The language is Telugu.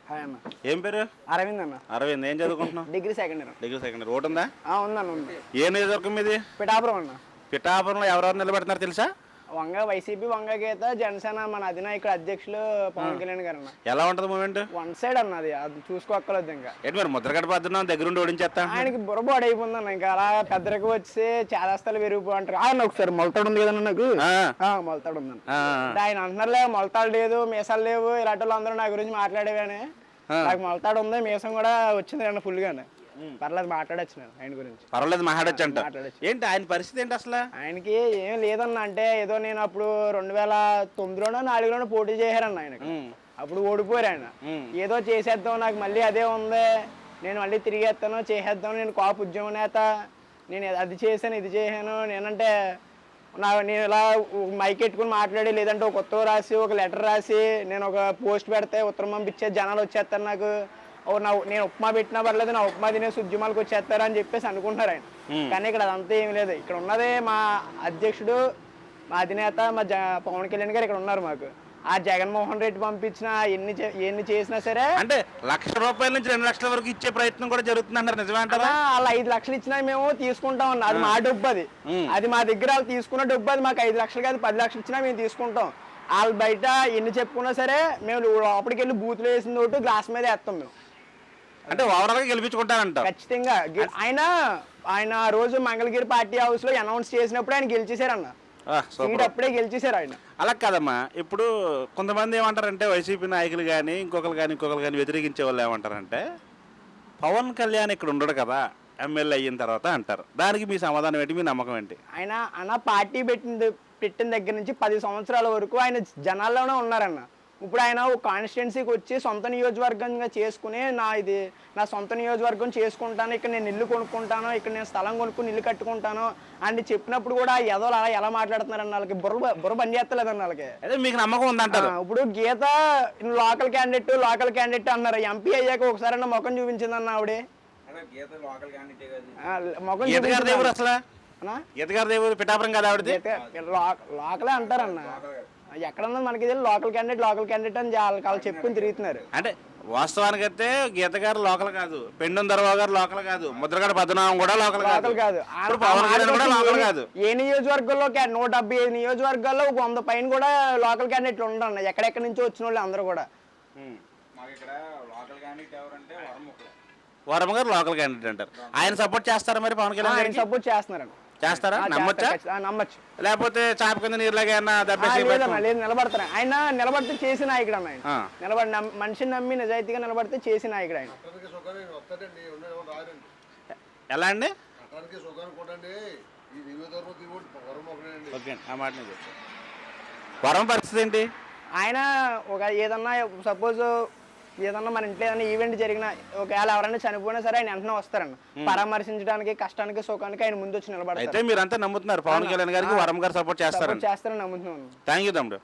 హాయ్ అన్న. ఏం పేరు? అరవింద్ అన్న. అరవింద్. ఏం చదువుకుంటున్నావు? Degree second year. Degree second year. Vote ఉందా? ఉందన్న ఉంది. ఏ నియోజకవర్గం మీది? పిఠాపురం అన్న. పిఠాపురంలో ఎవరెవరు నిలబెడుతున్నారు తెలుసా? వైసీపీ వంగ గీత, జనసేన మన అధినాయకుడు అధ్యక్షులు పవన్ కళ్యాణ్ గారు అన్న. ఎలా ఉంటుంది మూమెంట్? వన్ సైడ్ అన్నది, అది చూసుకోక్కర్లేదు. ఇంకా ఏంటి మరి ముద్రగడ పడుతున్నాం దగ్గరుండి ఓడించేస్తా? ఆయనకి బుర్రబాడు అయిపోయిందన్న. ఇంకా అలా పెద్దరికి వచ్చి చేదస్తాలు పెరిగిపోంటారు. ఆయన ఒకసారి మొలతాడు ఉంది కదన్న, నాకు మొలతాడు ఉందన్న. ఆయన అంటున్నారులే మొలతాడు లేదు, మీసాలు లేవు, ఇలాంటి వాళ్ళు అందరూ నా గురించి మాట్లాడేవాని. నాకు మొలతాడు ఉంది, మీసం కూడా వచ్చింది అన్న ఫుల్ గానే. పర్లేదు మాట్లాడచ్చు నేను ఆయన గురించి. పర్వాలేదు మాట్లాడచ్చు అంట. ఏంటి ఆయన పరిస్థితి ఏంటి అసలు? ఆయనకి ఏం లేదన్న. అంటే ఏదో నేను అప్పుడు 2009లోనో 2004లోనో పోటీ చేశారన్న ఆయనకి. అప్పుడు ఓడిపోయారు ఆయన. ఏదో చేసేద్దాం, నాకు మళ్ళీ అదే ఉంది, నేను మళ్ళీ తిరిగేస్తాను, చేసేద్దాం, నేను కాపు ఉద్యమ నేత, నేను అది చేశాను ఇది చేశాను, నేనంటే నేను ఇలా మైక్ ఎట్టుకుని మాట్లాడి, లేదంటే ఒక ఉత్తరం రాసి ఒక లెటర్ రాసి నేను ఒక పోస్ట్ పెడితే ఉత్తరం పంపించే జనాలు వచ్చేస్తారు నాకు. నేను ఉప్మా పెట్టినా పర్లేదు, నా ఉప్మా తినేసి ఉద్యమాలకు వచ్చేస్తారా అని చెప్పేసి అనుకుంటున్నారు ఆయన. కానీ ఇక్కడ అదంతా ఏమి లేదు. ఇక్కడ ఉన్నదే మా అధ్యక్షుడు, మా అధినేత, మా పవన్ కళ్యాణ్ గారు ఇక్కడ ఉన్నారు. మాకు ఆ జగన్మోహన్ రెడ్డి పంపించిన ఎన్ని చేసినా సరే, అంటే ₹1,00,000 నుంచి 2 లక్షల వరకు ఇచ్చే ప్రయత్నం కూడా జరుగుతుంది అంటారు. నిజమే అంటారా? అలా 5 లక్షలు ఇచ్చినా మేము తీసుకుంటాం అన్న. అది మా డబ్బు. అది మా దగ్గర వాళ్ళు తీసుకున్న డబ్బు. అది మాకు 5 లక్షలు కాదు 10 లక్షలు ఇచ్చినా మేము తీసుకుంటాం. వాళ్ళు బయట ఎన్ని చెప్పుకున్నా సరే మేము లోపలికి వెళ్ళి బూతులు వేసిన తోటి గ్లాస్ మీద వేస్తాం మేము. అంటే ఓవరాల్ గా గెలిపించుకుంటారంట ఖచ్చితంగా. ఆయన రోజు మంగళగిరి పార్టీ హౌస్ లో అనౌన్స్ చేసినప్పుడు ఆయన గెలిచేశారన్న. సీట్ అప్పుడే గెలిచేశారు ఆయన. అలా కాదమ్మా, ఇప్పుడు కొంతమంది ఏమంటారంటే వైసీపీ నాయకులు కానీ ఇంకొకరు కానీ వ్యతిరేకించే వాళ్ళు ఏమంటారంటే పవన్ కళ్యాణ్ ఇక్కడ ఉండడు కదా ఎమ్మెల్యే అయిన తర్వాత అంటారు. దానికి మీ సమాధానం ఏంటి, మీ నమ్మకం ఏంటి? ఆయన పార్టీ పెట్టిన దగ్గర నుంచి 10 సంవత్సరాల వరకు ఆయన జనాల్లోనే ఉన్నారన్న. ఇప్పుడు ఆయన ఒక కాన్స్టిట్యున్సీకి వచ్చి సొంత నియోజకవర్గంగా చేసుకుని నా సొంత నియోజకవర్గం చేసుకుంటాను, ఇక్కడ నేను ఇల్లు కొనుక్కుంటాను, ఇక్కడ నేను స్థలం కొనుక్కుని ఇల్లు కట్టుకుంటాను అని చెప్పినప్పుడు కూడా ఏదో అలా ఎలా మాట్లాడుతున్నారన్న. వాళ్ళకి బుర్ర పని చేస్తలేదన్న వాళ్ళకి. అదే మీకు నమ్మకం ఉందంటారు. ఇప్పుడు గీత లోకల్ క్యాండిడేట్ అన్నారు. ఎంపీ అయ్యాక ఒకసారి అన్న ముఖం చూపించిందన్న ఆవిడ. పిఠాపురం కదా ఆవిడ? లోకలే అంటారన్న. ఎక్కడన్నా మనకి లోకల్ క్యాండిడేట్ అని వాళ్ళు చెప్పుకుని తిరుగుతున్నారు. అంటే వాస్తవానికి అయితే గీత గారు లోకల్ కాదు, పెండుం దర్వా గారు లోకల్ కాదు, ముద్రగడ పద్మనాభం కూడా లోకల్ కాదు. ఏ నియోజకవర్గంలో 175 నియోజకవర్గాల్లో 100 పైన కూడా లోకల్ క్యాండిడేట్లు ఉండరు. ఎక్కడెక్కడి నుంచో వచ్చిన వాళ్ళు అందరూ కూడా. వరమ గారు లోకల్ క్యాండిడేట్ అంటారు. ఆయన సపోర్ట్ చేస్తారా మరి పవన్ కళ్యాణ్ గారికి? సపోర్ట్ చేస్తున్నారండి. చేస్తారా? నమ్మచ్చు. లేకపోతే చాప కింద నీరులాగా నిలబడతారు. ఆయన నిలబడితే చేసి నాయకుడు అన్న. ఆయన మనిషిని నమ్మి నిజాయితీగా నిలబడితే చేసి నాయకుడు ఆయన. ఎలా అండి? వరం పరిస్థితి ఏంటి? ఆయన ఏదన్నా సపోజ్ ఏదన్నా మన ఇంట్లో ఏదైనా ఈవెంట్ జరిగినా, ఒకవేళ ఎవరైనా చనిపోయినా సరే ఆయన వెంటనే వస్తారన్న. పరామర్శించడానికి, కష్టానికి సుఖానికి ఆయన ముందు వచ్చి నిలబడతారు. అయితే మీరంతా నమ్ముతున్నారు పవన్ కళ్యాణ్ గారికి వరం గారు సపోర్ట్ చేస్తారని నమ్ముతున్నాను. థ్యాంక్ యూ తమ్ముడు.